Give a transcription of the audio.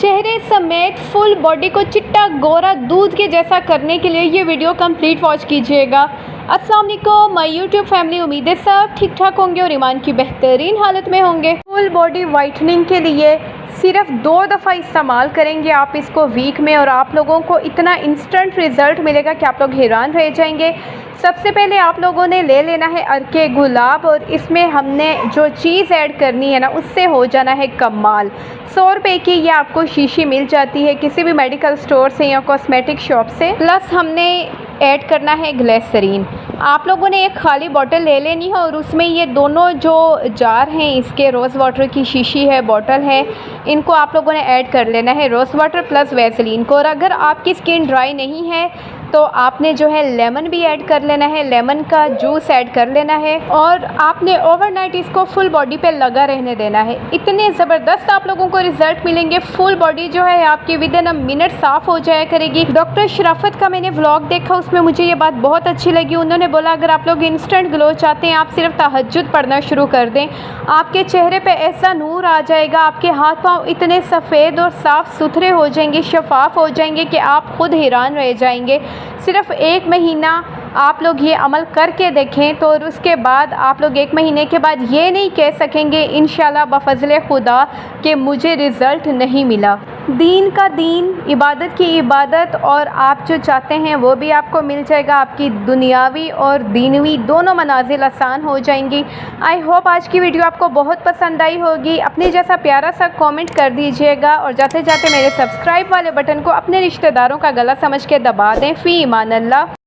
चेहरे समेत full body को चिट्टा गोरा दूध के जैसा करने के लिए ये वीडियो कंप्लीट वॉच कीजिएगा। अस्सलाम वालेकुम माय यूट्यूब फैमिली, उम्मीद है सब ठीक ठाक होंगे और ईमान की बेहतरीन हालत में होंगे। फुल बॉडी वाइटनिंग के लिए सिर्फ 2 दफ़ा इस्तेमाल करेंगे आप इसको वीक में, और आप लोगों को इतना इंस्टेंट रिज़ल्ट मिलेगा कि आप लोग हैरान रह जाएंगे। सबसे पहले आप लोगों ने ले लेना है अर्के गुलाब, और इसमें हमने जो चीज़ ऐड करनी है ना, उससे हो जाना है कमाल। 100 रुपये की ये आपको शीशी मिल जाती है किसी भी मेडिकल स्टोर से या कॉस्मेटिक शॉप से। प्लस हमने ऐड करना है ग्लिसरीन। आप लोगों ने एक खाली बोतल ले लेनी है और उसमें ये दोनों जो जार हैं, इसके रोज़ वाटर की शीशी है, बोतल है, इनको आप लोगों ने ऐड कर लेना है, रोज़ वाटर प्लस वैसलीन को। और अगर आपकी स्किन ड्राई नहीं है तो आपने जो है लेमन भी ऐड कर लेना है, लेमन का जूस ऐड कर लेना है, और आपने ओवरनाइट इसको फुल बॉडी पे लगा रहने देना है। इतने ज़बरदस्त आप लोगों को रिजल्ट मिलेंगे। फुल बॉडी जो है आपकी विद इन अ मिनट साफ़ हो जाया करेगी। डॉक्टर शराफत का मैंने व्लॉग देखा, उसमें मुझे ये बात बहुत अच्छी लगी। उन्होंने बोला अगर आप लोग इंस्टेंट ग्लो चाहते हैं, आप सिर्फ तहज्जुद पढ़ना शुरू कर दें, आपके चेहरे पे ऐसा नूर आ जाएगा, आपके हाथ पाँव इतने सफ़ेद और साफ़ सुथरे हो जाएंगे, शफाफ हो जाएंगे कि आप खुद हैरान रह जाएंगे। सिर्फ 1 महीना आप लोग ये अमल करके देखें, तो उसके बाद आप लोग 1 महीने के बाद ये नहीं कह सकेंगे इंशाल्लाह बफज़ल खुदा कि मुझे रिज़ल्ट नहीं मिला। दीन का दीन, इबादत की इबादत, और आप जो चाहते हैं वो भी आपको मिल जाएगा। आपकी दुनियावी और दीनवी दोनों मनाजिल आसान हो जाएंगी। आई होप आज की वीडियो आपको बहुत पसंद आई होगी। अपने जैसा प्यारा सा कमेंट कर दीजिएगा, और जाते जाते मेरे सब्सक्राइब वाले बटन को अपने रिश्तेदारों का गला समझ के दबा दें। फ़ी ईमान अल्लाह।